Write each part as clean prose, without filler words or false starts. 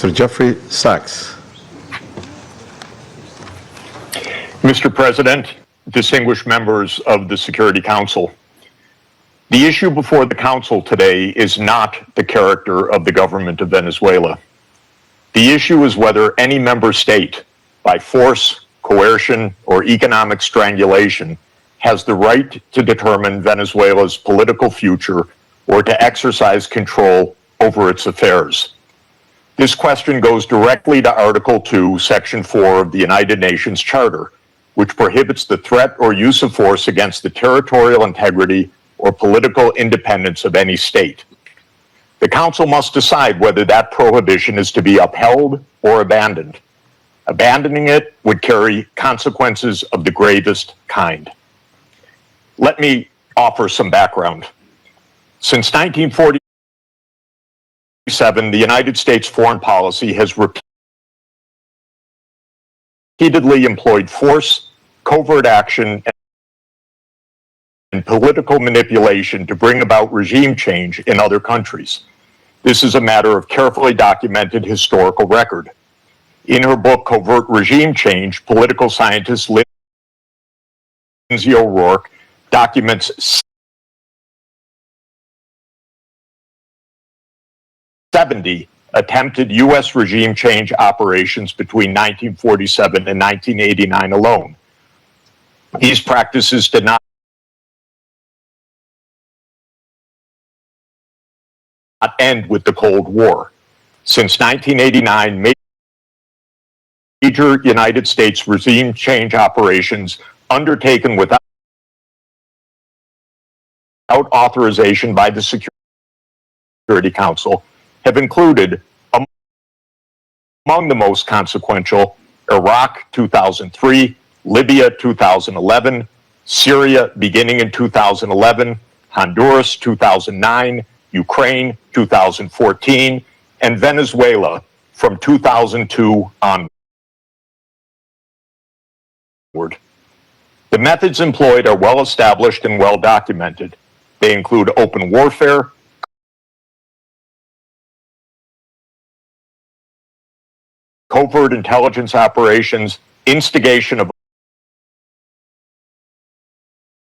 Mr. Jeffrey Sachs. Mr. President, distinguished members of the Security Council, the issue before the Council today is not the character of the government of Venezuela. The issue is whether any member state, by force, coercion, or economic strangulation, has the right to determine Venezuela's political future or to exercise control over its affairs. This question goes directly to Article 2, Section 4 of the United Nations Charter, which prohibits the threat or use of force against the territorial integrity or political independence of any state. The Council must decide whether that prohibition is to be upheld or abandoned. Abandoning it would carry consequences of the gravest kind. Let me offer some background. Since 1947, the United States foreign policy has repeatedly employed force, covert action, and political manipulation to bring about regime change in other countries. This is a matter of carefully documented historical record. In her book, Covert Regime Change, political scientist Lindsay O'Rourke documents 70 attempted U.S. regime change operations between 1947 and 1989 alone. These practices did not end with the Cold War. Since 1989, major United States regime change operations undertaken without authorization by the Security Council have included, among the most consequential, Iraq 2003, Libya 2011, Syria beginning in 2011, Honduras 2009, Ukraine 2014, and Venezuela from 2002 onward. The methods employed are well established and well documented. They include open warfare, covert intelligence operations, instigation of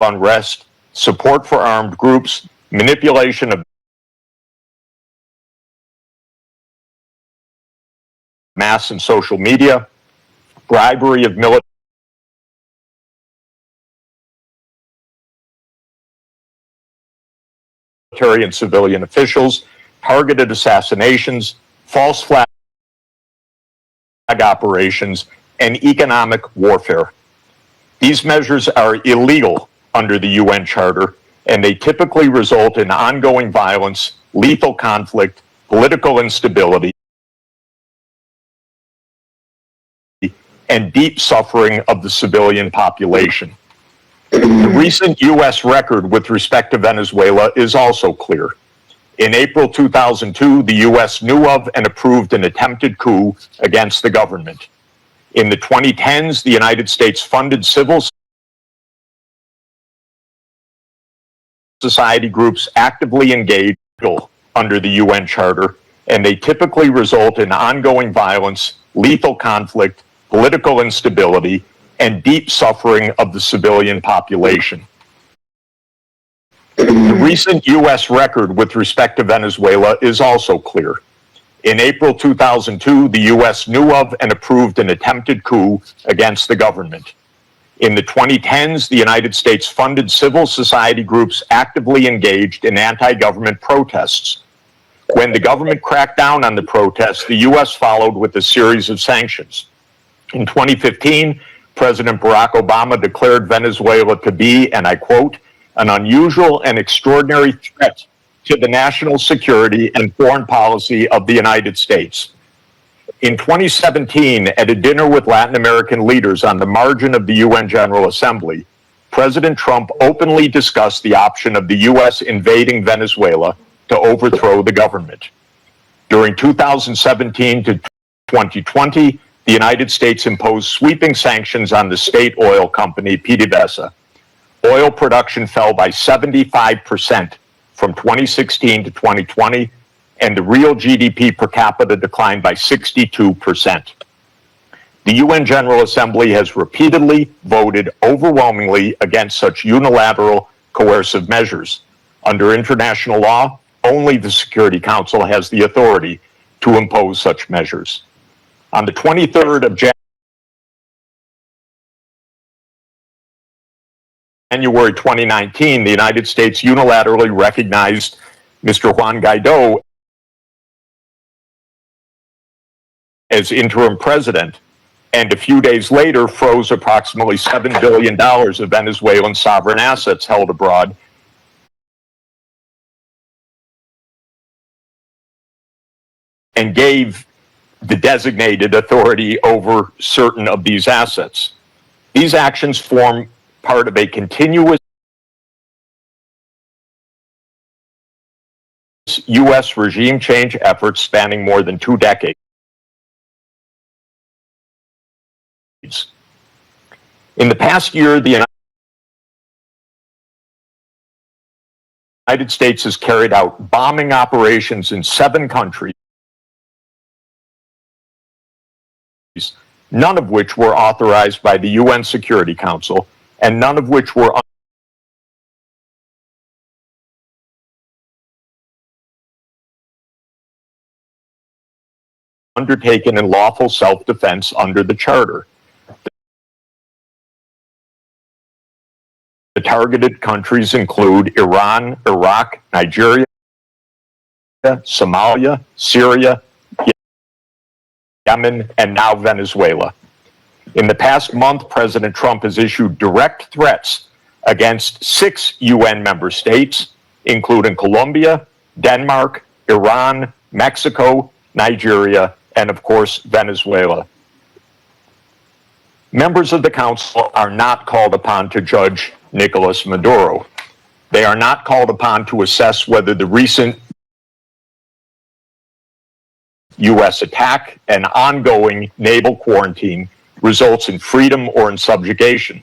unrest, support for armed groups, manipulation of mass and social media, bribery of military and civilian officials, targeted assassinations, false flag operations, and economic warfare. These measures are illegal under the UN Charter, and they typically result in ongoing violence, lethal conflict, political instability, and deep suffering of the civilian population. The recent U.S. record with respect to Venezuela is also clear. In April 2002, the U.S. knew of and approved an attempted coup against the government. In the 2010s, the United States funded civil society groups actively engaged under the UN Charter, and they typically result in ongoing violence, lethal conflict, political instability, and deep suffering of the civilian population. The recent U.S. record with respect to Venezuela is also clear. In April 2002, the U.S. knew of and approved an attempted coup against the government. In the 2010s, the United States funded civil society groups actively engaged in anti-government protests. When the government cracked down on the protests, the U.S. followed with a series of sanctions. In 2015, President Barack Obama declared Venezuela to be, and I quote, an unusual and extraordinary threat to the national security and foreign policy of the United States. In 2017, at a dinner with Latin American leaders on the margin of the UN General Assembly, President Trump openly discussed the option of the U.S. invading Venezuela to overthrow the government. During 2017 to 2020, the United States imposed sweeping sanctions on the state oil company PDVSA. Oil production fell by 75% from 2016 to 2020, and the real GDP per capita declined by 62%. The UN General Assembly has repeatedly voted overwhelmingly against such unilateral coercive measures. Under international law, only the Security Council has the authority to impose such measures. On the 23rd of January 2019, the United States unilaterally recognized Mr. Juan Guaido as interim president, and a few days later froze approximately $7 billion of Venezuelan sovereign assets held abroad, and gave the designated authority over certain of these assets. These actions form part of a continuous U.S. regime change effort spanning more than 2 decades. In the past year, the United States has carried out bombing operations in 7 countries, none of which were authorized by the UN Security Council, and none of which were undertaken in lawful self-defense under the Charter. The targeted countries include Iran, Iraq, Nigeria, Somalia, Syria, Yemen, and now Venezuela. In the past month, President Trump has issued direct threats against 6 UN member states, including Colombia, Denmark, Iran, Mexico, Nigeria, and of course, Venezuela. Members of the Council are not called upon to judge Nicolas Maduro. They are not called upon to assess whether the recent U.S. attack and ongoing naval quarantine results in freedom or in subjugation.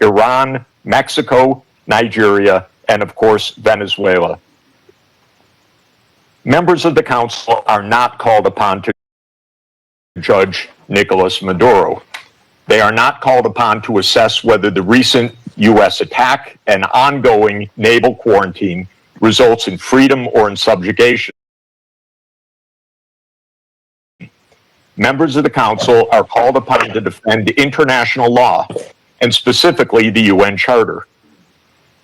Iran, Mexico, Nigeria, and of course, Venezuela. Members of the Council are not called upon to judge Nicolas Maduro. They are not called upon to assess whether the recent U.S. attack and ongoing naval quarantine results in freedom or in subjugation. Members of the Council are called upon to defend international law, and specifically the UN Charter.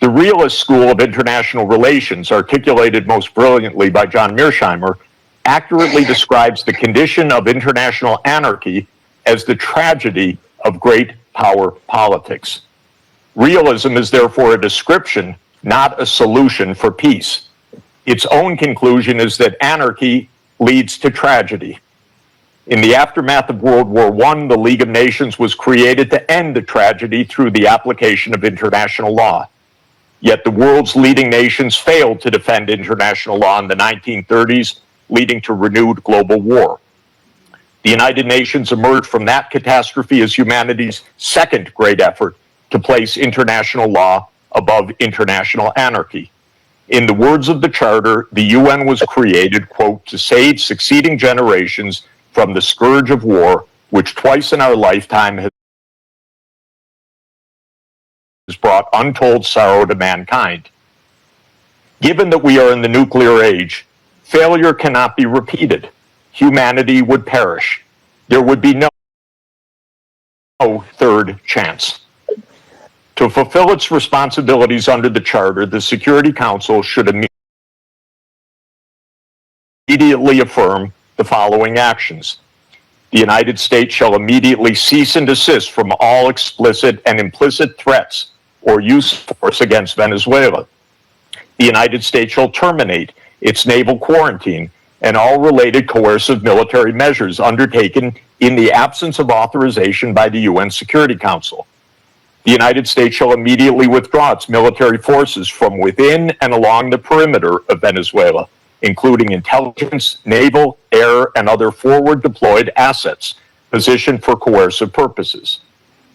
The realist school of international relations, articulated most brilliantly by John Mearsheimer, accurately describes the condition of international anarchy as the tragedy of great power politics. Realism is therefore a description, not a solution for peace. Its own conclusion is that anarchy leads to tragedy. In the aftermath of World War I, the League of Nations was created to end the tragedy through the application of international law. Yet the world's leading nations failed to defend international law in the 1930s, leading to renewed global war. The United Nations emerged from that catastrophe as humanity's second great effort to place international law above international anarchy. In the words of the Charter, the UN was created, quote, to save succeeding generations from the scourge of war, which twice in our lifetime has brought untold sorrow to mankind. Given that we are in the nuclear age, failure cannot be repeated. Humanity would perish. There would be no third chance. To fulfill its responsibilities under the Charter, the Security Council should immediately affirm the following actions. The United States shall immediately cease and desist from all explicit and implicit threats or use of force against Venezuela. The United States shall terminate its naval quarantine and all related coercive military measures undertaken in the absence of authorization by the UN Security Council. The United States shall immediately withdraw its military forces from within and along the perimeter of Venezuela, including intelligence, naval, air, and other forward deployed assets positioned for coercive purposes.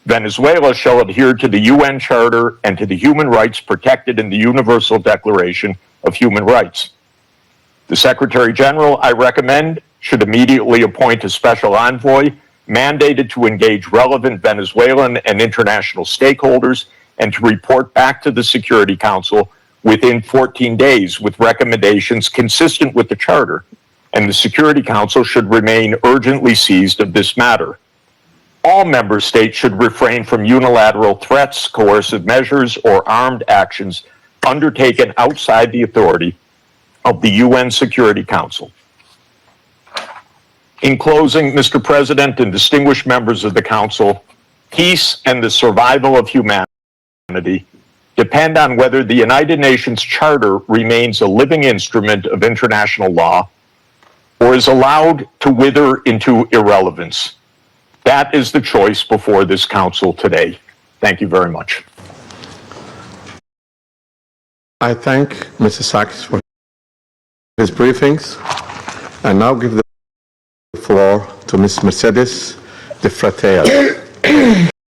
Venezuela shall adhere to the UN Charter and to the human rights protected in the Universal Declaration of Human Rights. The Secretary General, I recommend, should immediately appoint a special envoy mandated to engage relevant Venezuelan and international stakeholders and to report back to the Security Council within 14 days with recommendations consistent with the Charter, and the Security Council should remain urgently seized of this matter. All member states should refrain from unilateral threats, coercive measures, or armed actions undertaken outside the authority of the UN Security Council. In closing, Mr. President and distinguished members of the Council, peace and the survival of humanity depend on whether the United Nations Charter remains a living instrument of international law or is allowed to wither into irrelevance. That is the choice before this Council today. Thank you very much. I thank Mr. Sachs for his briefings. I now give the floor to Ms. Mercedes de Fratel.